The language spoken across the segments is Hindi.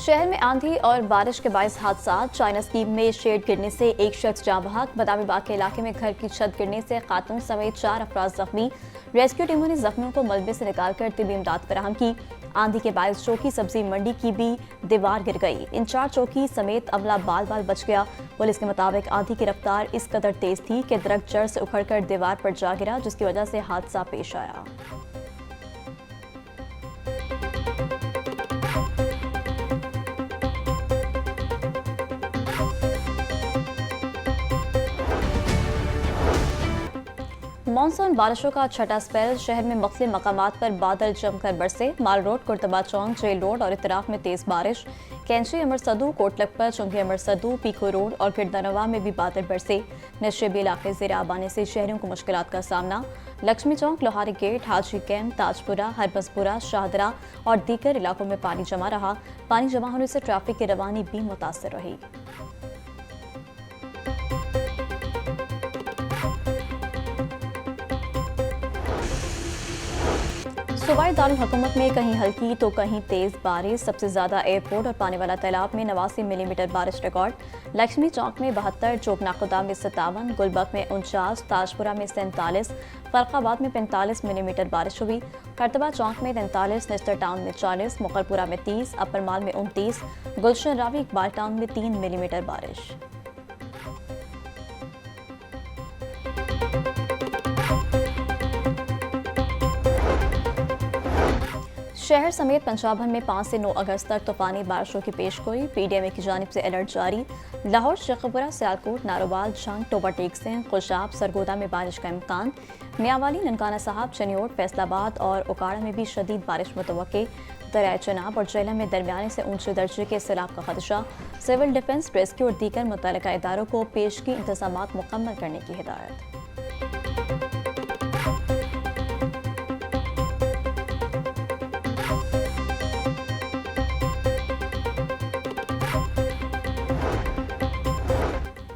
शहर में आंधी और बारिश के बायस हादसा। चाइना स्कीम में शेड गिरने से एक शख्स जाँ बहक। बदामी बाग के इलाके में घर की छत गिरने से खातून समेत 4 अफराद जख्मी। रेस्क्यू टीमों ने जख्मियों को मलबे से निकालकर तिब्बी इमदाद फराहम की। आंधी के बायस चौकी सब्जी मंडी की भी दीवार गिर गई। इंचार्ज चौकी समेत अमला बाल बाल बच गया। पुलिस के मुताबिक आंधी की रफ्तार इस कदर तेज थी कि दरख्त जड़ से उखड़कर दीवार पर जा गिरा, जिसकी वजह से हादसा पेश आया। मानसून बारिशों का छठा स्पेल। शहर में मुख्तलिफ मकामात पर बादल जमकर बरसे। माल रोड, कुर्तबा चौक, जेल रोड और इतराफ में तेज बारिश। कैंची अमर सदू, कोटलखपत, चुंगी अमर सदू, पीको रोड और गिरदानवा में भी बादल बरसे। नशेबी इलाके ज़ेर आब आने से शहरियों को मुश्किलात का सामना। लक्ष्मी चौक, लोहारी गेट, हाजी कैंप, ताजपुरा, हरबसपुरा, शाहदरा और दीगर इलाकों में पानी जमा रहा। पानी जमा होने से ट्रैफिक की रवानी भी मुतासर रही। सूबाई दारुल हुकूमत में कहीं हल्की तो कहीं तेज बारिश। सबसे ज्यादा एयरपोर्ट और पानी वाला तालाब में 89 मिलीमीटर बारिश रिकॉर्ड। लक्ष्मी चौक में 72, चोकनाखुदा में 57, गुलबर्ग में 49, ताजपुरा में 47, फर्रुखाबाद में 45 मिलीमीटर बारिश हुई। करतबा चौक में 43, नेस्टर टाउन में 40, मुकरपुरा में 30, अपर माल में 29, गुलशन रावी, इकबाल टाउन में 3 मिलीमीटर बारिश। शहर समेत पंजाब भर में 5 से 9 अगस्त तक तूफानी बारिशों की पेशगोई। पीडीएमए की जानिब से अलर्ट जारी। लाहौर, शेखपुरा, सियालकोट, नारोवाल, जंग, टोबा टेक सिंह, खुशाब, सरगोदा में बारिश का इम्कान। मियांवाली, ननकाना साहब, चनियोट, फैसलाबाद और उकाड़ा में भी शदीद बारिश मुतवक्के। दरियाए चनाब और जेलम में दरमियाने से ऊंचे दर्जे के सैलाब का खदशा। सिविल डिफेंस, रेस्क्यू और दीगर मुतल्लिका इदारों को पेशगी इंतजामात मुकम्मल करने की हिदायत।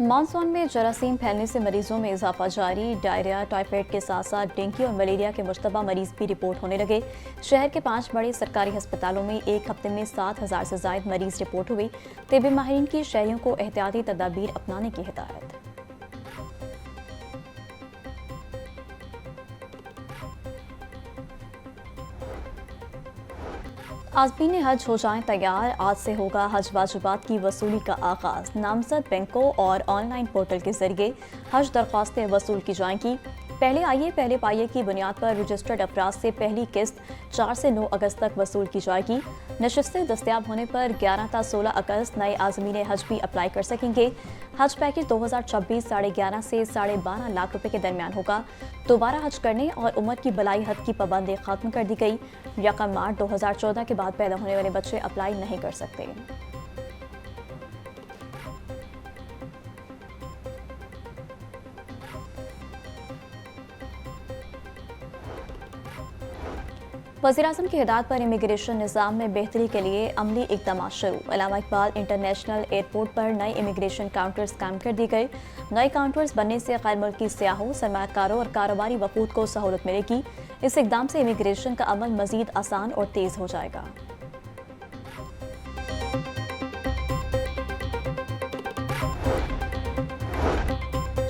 मानसून में जरासीम फैलने से मरीजों में इजाफा जारी। डायरिया, टाइफाइड के साथ साथ डेंगू और मलेरिया के मुश्तबा मरीज भी रिपोर्ट होने लगे। शहर के 5 बड़े सरकारी अस्पतालों में एक हफ्ते में 7,000 से ज्यादा मरीज रिपोर्ट हुए। तिब्बी माहिरीन की शहरियों को एहतियाती तदाबीर अपनाने की हिदायत। आज़मीन हज हो जाएं तैयार। आज से होगा हज वाजिबात की वसूली का आगाज। नामजद बैंकों और ऑनलाइन पोर्टल के जरिए हज दरख्वास्तें वसूल की जाएंगी। पहले आइए पहले पाइए की बुनियाद पर रजिस्टर्ड अफराद से पहली किस्त 4 से 9 अगस्त तक वसूल की जाएगी। नशिस्तें दस्तियाब होने पर 11 ta 16 अगस्त नए आज़मीन हज भी अप्लाई कर सकेंगे। हज पैकेज 2026 11.5 से 12.5 लाख रुपए के दरमियान होगा। दोबारा हज करने और उम्र की बलाई हद की पाबंदी खत्म कर दी गई। 1 मार्च 2014 के बाद पैदा होने वाले बच्चे अप्लाई नहीं कर सकते। वज़ीर-ए-आज़म की हिदायत पर इमिग्रेशन निज़ाम में बेहतरी के लिए अमली इक़दाम शुरू। अल्लामा इकबाल इंटरनेशनल एयरपोर्ट पर नए इमिग्रेशन काउंटर्स कायम कर दिए गए। नए काउंटर्स बनने से गैर मुल्की सियाहों, सरमायाकारों और कारोबारी वफूद को सहूलत मिलेगी। इस इक़दाम से इमिग्रेशन का अमल मज़ीद आसान और तेज़ हो जाएगा।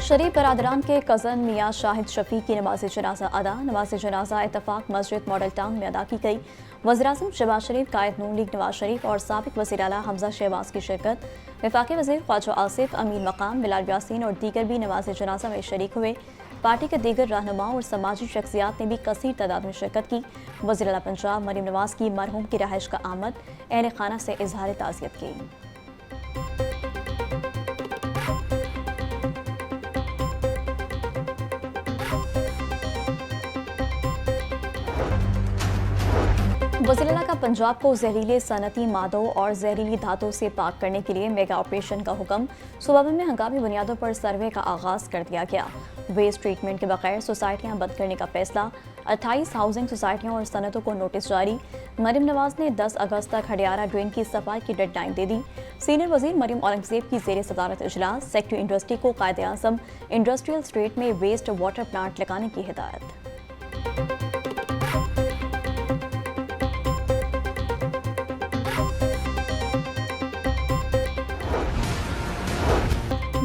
शरीफ बरादरान के कज़न मियाँ शाहिद शफी की नमाज जनाजा अदा। नमाज जनाजा इत्तफाक मस्जिद मॉडल टाउन में अदा की गई। वज़ीर-ए-आज़म शहबाज शरीफ, कायद नून लीग नवाज शरीफ और साबिक़ वज़ीर आला हमजा शहबाज की शिरकत। वफाकी वज़ीर ख्वाजा आसिफ, अमीन मकाम, बिलाल यासीन और दीगर भी नमाज जनाजा में शरीक हुए। पार्टी के दीगर रहनुमाओं और समाजी शख्सियात ने भी कसीर तादाद में शिरकत की। वज़ीर आला पंजाब मरीम नवाज की मरहूम की रहाइश का आमद। अहल खाना से इजहार ताज़ियत की। वज़ीर-ए-आला का पंजाब को जहरीले सनती मादों और जहरीली धातों से पाक करने के लिए मेगा ऑपरेशन का हुक्म। सूबा भर में हंगामी बुनियादों पर सर्वे का आगाज कर दिया गया। वेस्ट ट्रीटमेंट के बगैर सोसाइटियां बंद करने का फैसला। 28 हाउसिंग सोसाइटियों और सनतों को नोटिस जारी। मरीम नवाज ने 10 अगस्त तक हडियारा ड्रेन की सफाई की डेडलाइन दे दी। सीनियर वजीर मरीम औरंगजेब की जेर सदारत इजलास। सेक्रेटरी इंडस्ट्री को कायदे आज़म इंडस्ट्रियल स्टेट में वेस्ट वाटर प्लांट लगाने की हिदायत।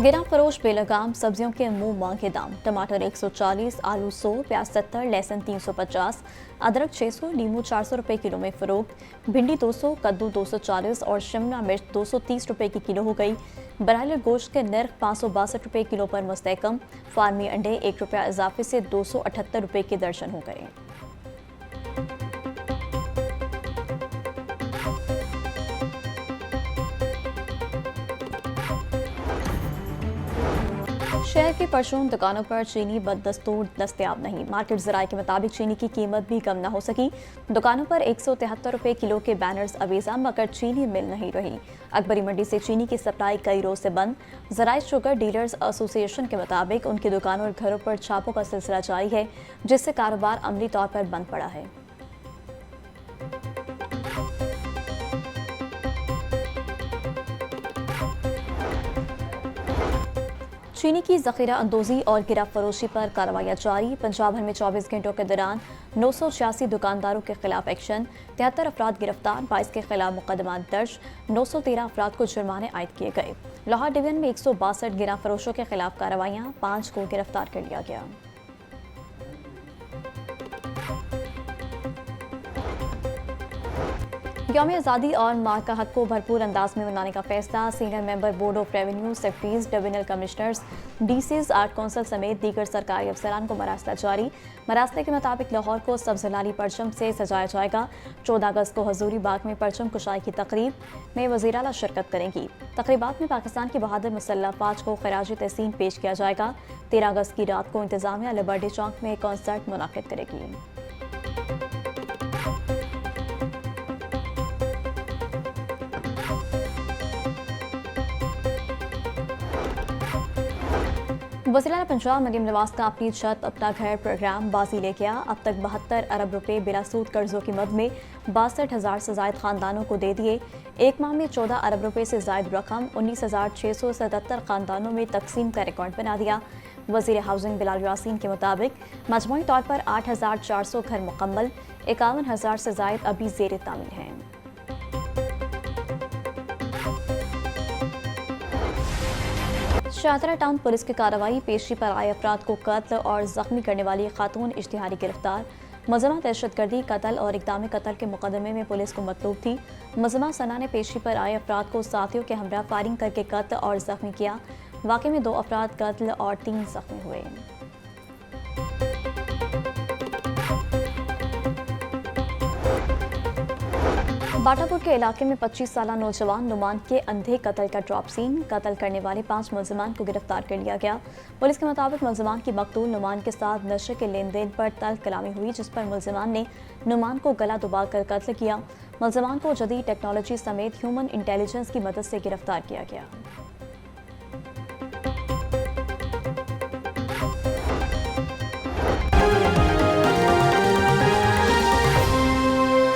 गिरा फरोश बेलगाम सब्जियों के मुंह मांगे दाम। टमाटर 140, आलू 100, प्याज 70, लहसुन 350, अदरक 600, नींबू 400 रुपए किलो में फरोख्त। भिंडी 200, कद्दू 240 और शिमला मिर्च 230 रुपए की किलो हो गई। ब्रायलर गोश्त के नर्ख 562 रुपए किलो पर मुस्तहकम। फार्मी अंडे 1 रुपया इजाफे से 278 रुपए के दर्जन हो गए। शहर के परचून दुकानों पर चीनी बदस्तूर दस्तयाब नहीं। मार्केट जराये के मुताबिक चीनी की कीमत भी कम न हो सकी। दुकानों पर 173 रुपए किलो के बैनर्स अवेजा, मगर चीनी मिल नहीं रही। अकबरी मंडी से चीनी की सप्लाई कई रोज से बंद। जराये शुगर डीलर्स एसोसिएशन के मुताबिक उनकी दुकानों और घरों पर छापों का सिलसिला जारी है, जिससे कारोबार अमली तौर पर बंद पड़ा है। चीनी की जखीरा अंदोजी और गिरा फरोशी पर कार्रवाइयां जारी। पंजाब भर में 24 घंटों के दौरान 986 दुकानदारों के खिलाफ एक्शन, 73 अफराद गिरफ्तार, 22 के खिलाफ मुकदमा दर्ज, 913 अफराद को जुर्माने आयद किए गए। लाहौर डिवीजन में 162 गिरा फरोशों के खिलाफ कार्रवाइयां, 5 को गिरफ्तार कर लिया गया। यौम आज़ादी और माँ का हक को भरपूर अंदाज में मनाने का फैसला। Senior member board of revenue, secretaries, divisional commissioners, DCs, art council समेत दीगर सरकारी अफसरान को मरासला जारी। मरासले के मुताबिक लाहौर को सब्ज लाली परचम से सजाया जाएगा। 14 अगस्त को हजूरी बाग में परचम कुशाई की तकरीब में वज़ीर आला शिरकत करेंगी। तकरीबात में पाकिस्तान की बहादुर मुसल्लह फ़ौज को खराज तहसीन पेश किया जाएगा। 13 अगस्त की रात को इंतजामिया लिबर्टी चौक में कॉन्सर्ट मुनाकिद करेगी। वज़ीर-ए-आला पंजाब मरीम नवाज का अपनी छत अपना घर प्रोग्राम बाजी ले गया। अब तक 72 अरब रुपए बिलासूद कर्जों की मद में 62,000 से ज़ायद खानदानों को दे दिए। एक माह में 14 अरब रुपए से ज़ायद रकम 19,677 खानदानों में तकसीम का रिकॉर्ड बना दिया। वज़ीर हाउसिंग बिलाल यासीन के मुताबिक मजमूई तौर पर 8,400 घर मुकम्मल, 51,000 से ज़ायद अभी ज़ेर तामीर हैं। शाहदरा टाउन पुलिस की कार्रवाई, पेशी पर आए अफराद को कत्ल और जख्मी करने वाली खातून इश्तिहारी गिरफ्तार। मुलज़मा दहशतगर्दी, कत्ल और इक़दाम कत्ल के मुकदमे में पुलिस को मतलूब थी। मुलज़मा सना ने पेशी पर आए अफराद को साथियों के हमरा फायरिंग करके कत्ल और जख्मी किया। वाक़े में 2 अफराद कत्ल और 3 जख्मी हुए। बाटापुर के इलाके में 25 साला नौजवान नुमान के अंधे कत्ल का ड्रॉप सीन। कत्ल करने वाले 5 मुलज़मान को गिरफ्तार कर लिया गया। पुलिस के मुताबिक मुलज़मान की मकतूल नुमान के साथ नशे के लेन देन पर तल्ख कलामी हुई, जिस पर मुलज़मान ने नुमान को गला दबाकर कत्ल किया। मुलज़मान को जदीद टेक्नोलॉजी समेत ह्यूमन इंटेलिजेंस की मदद से गिरफ्तार किया गया।